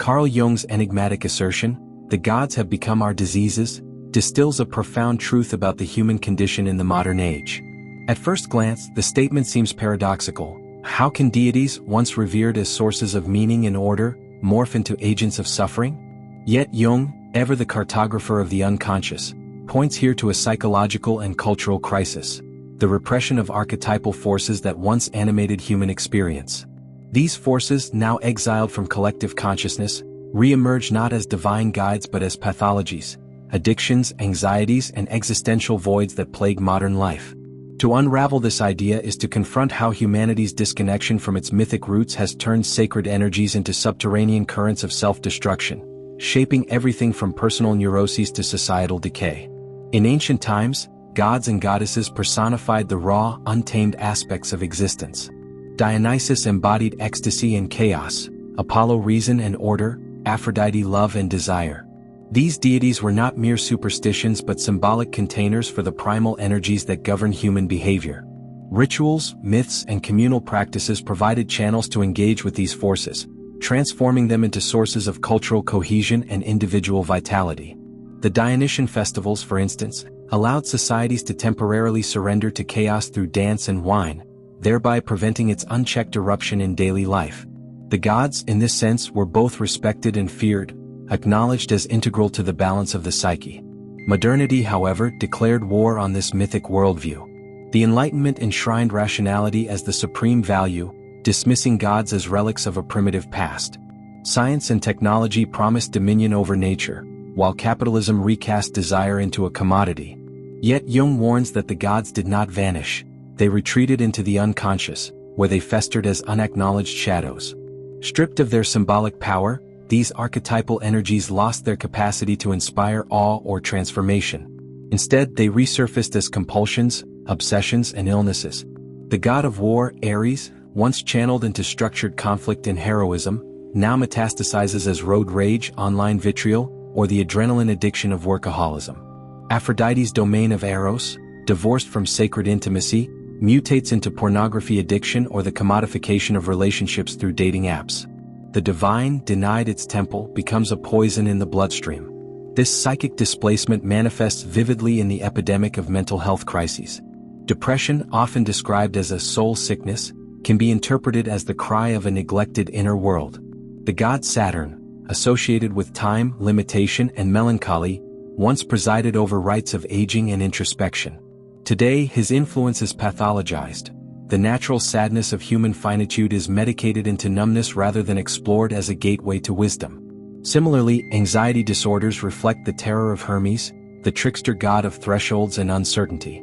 Calr Jung's enigmatic assertion, "The gods have become our diseases," distills a profound truth about the human condition in the modern age. At first glance, the statement seems paradoxical. How can deities, once revered as sources of meaning and order, morph into agents of suffering? Yet Jung, ever the cartographer of the unconscious, points here to a psychological and cultural crisis: the repression of archetypal forces that once animated human experience. These forces, now exiled from collective consciousness, re-emerge not as divine guides but as pathologies, addictions, anxieties, and existential voids that plague modern life. To unravel this idea is to confront how humanity's disconnection from its mythic roots has turned sacred energies into subterranean currents of self-destruction, shaping everything from personal neuroses to societal decay. In ancient times, gods and goddesses personified the raw, untamed aspects of existence. Dionysus embodied ecstasy and chaos, Apollo reason and order, Aphrodite love and desire. These deities were not mere superstitions but symbolic containers for the primal energies that govern human behavior. Rituals, myths, and communal practices provided channels to engage with these forces, transforming them into sources of cultural cohesion and individual vitality. The Dionysian festivals, for instance, allowed societies to temporarily surrender to chaos through dance and wine, thereby preventing its unchecked eruption in daily life. The gods, in this sense, were both respected and feared, acknowledged as integral to the balance of the psyche. Modernity, however, declared war on this mythic worldview. The Enlightenment enshrined rationality as the supreme value, dismissing gods as relics of a primitive past. Science and technology promised dominion over nature, while capitalism recast desire into a commodity. Yet Jung warns that the gods did not vanish. They retreated into the unconscious, where they festered as unacknowledged shadows. Stripped of their symbolic power, these archetypal energies lost their capacity to inspire awe or transformation. Instead, they resurfaced as compulsions, obsessions, and illnesses. The god of war, Ares, once channeled into structured conflict and heroism, now metastasizes as road rage, online vitriol, or the adrenaline addiction of workaholism. Aphrodite's domain of Eros, divorced from sacred intimacy, mutates into pornography addiction or the commodification of relationships through dating apps. The divine, denied its temple, becomes a poison in the bloodstream. This psychic displacement manifests vividly in the epidemic of mental health crises. Depression, often described as a soul sickness, can be interpreted as the cry of a neglected inner world. The god Saturn, associated with time, limitation, and melancholy, once presided over rites of aging and introspection. Today, his influence is pathologized. The natural sadness of human finitude is medicated into numbness rather than explored as a gateway to wisdom. Similarly, anxiety disorders reflect the terror of Hermes, the trickster god of thresholds and uncertainty.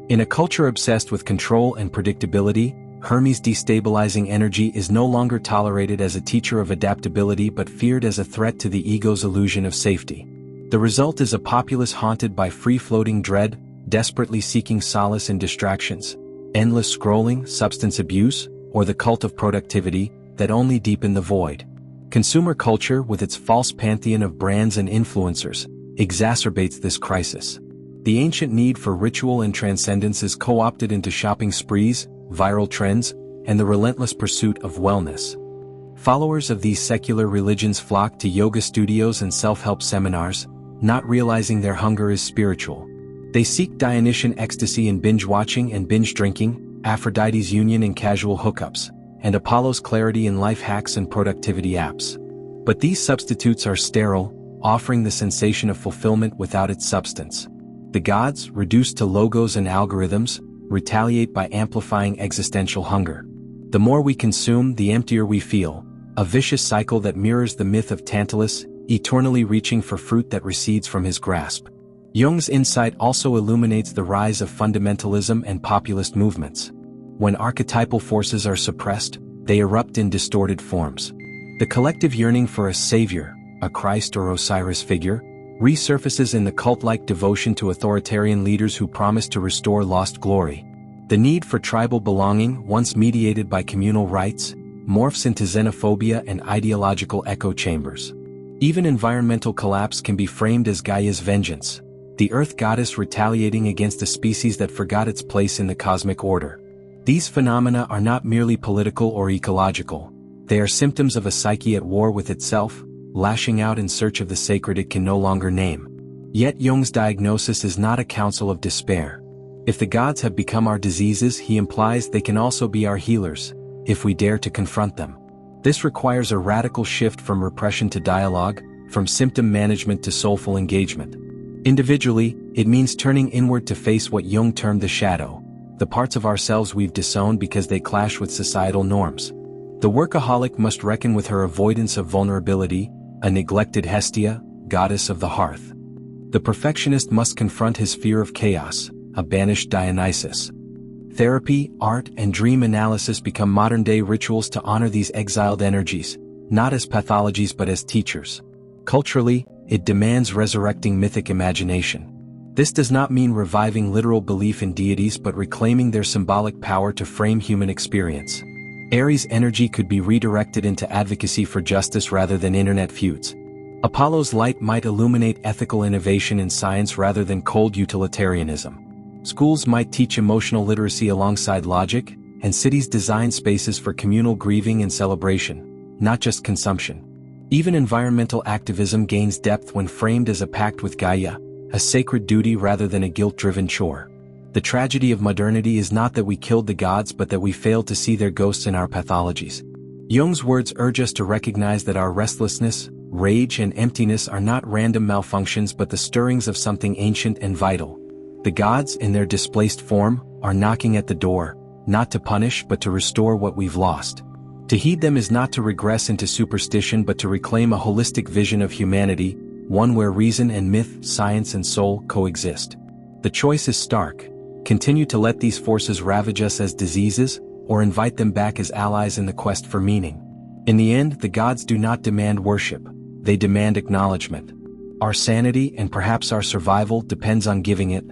In a culture obsessed with control and predictability, Hermes' destabilizing energy is no longer tolerated as a teacher of adaptability but feared as a threat to the ego's illusion of safety. The result is a populace haunted by free-floating dread, desperately seeking solace in distractions, endless scrolling, substance abuse, or the cult of productivity that only deepen the void. Consumer culture, with its false pantheon of brands and influencers, exacerbates this crisis. The ancient need for ritual and transcendence is co-opted into shopping sprees, viral trends, and the relentless pursuit of wellness. Followers of these secular religions flock to yoga studios and self-help seminars, not realizing their hunger is spiritual. They seek Dionysian ecstasy in binge-watching and binge-drinking, Aphrodite's union in casual hookups, and Apollo's clarity in life hacks and productivity apps. But these substitutes are sterile, offering the sensation of fulfillment without its substance. The gods, reduced to logos and algorithms, retaliate by amplifying existential hunger. The more we consume, the emptier we feel, a vicious cycle that mirrors the myth of Tantalus, eternally reaching for fruit that recedes from his grasp. Jung's insight also illuminates the rise of fundamentalism and populist movements. When archetypal forces are suppressed, they erupt in distorted forms. The collective yearning for a savior, a Christ or Osiris figure, resurfaces in the cult-like devotion to authoritarian leaders who promise to restore lost glory. The need for tribal belonging, once mediated by communal rites, morphs into xenophobia and ideological echo chambers. Even environmental collapse can be framed as Gaia's vengeance, the earth goddess retaliating against a species that forgot its place in the cosmic order. These phenomena are not merely political or ecological. They are symptoms of a psyche at war with itself, lashing out in search of the sacred it can no longer name. Yet Jung's diagnosis is not a counsel of despair. If the gods have become our diseases, he implies they can also be our healers, if we dare to confront them. This requires a radical shift from repression to dialogue, from symptom management to soulful engagement. Individually, it means turning inward to face what Jung termed the shadow, the parts of ourselves we've disowned because they clash with societal norms. The workaholic must reckon with her avoidance of vulnerability, a neglected Hestia, goddess of the hearth. The perfectionist must confront his fear of chaos, a banished Dionysus. Therapy, art, and dream analysis become modern-day rituals to honor these exiled energies, not as pathologies but as teachers. Culturally, it demands resurrecting mythic imagination. This does not mean reviving literal belief in deities but reclaiming their symbolic power to frame human experience. Ares' energy could be redirected into advocacy for justice rather than internet feuds. Apollo's light might illuminate ethical innovation in science rather than cold utilitarianism. Schools might teach emotional literacy alongside logic, and cities design spaces for communal grieving and celebration, not just consumption. Even environmental activism gains depth when framed as a pact with Gaia, a sacred duty rather than a guilt-driven chore. The tragedy of modernity is not that we killed the gods but that we failed to see their ghosts in our pathologies. Jung's words urge us to recognize that our restlessness, rage, and emptiness are not random malfunctions but the stirrings of something ancient and vital. The gods, in their displaced form, are knocking at the door, not to punish but to restore what we've lost. To heed them is not to regress into superstition but to reclaim a holistic vision of humanity, one where reason and myth, science and soul coexist. The choice is stark: continue to let these forces ravage us as diseases, or invite them back as allies in the quest for meaning. In the end, the gods do not demand worship, they demand acknowledgement. Our sanity and perhaps our survival depends on giving it.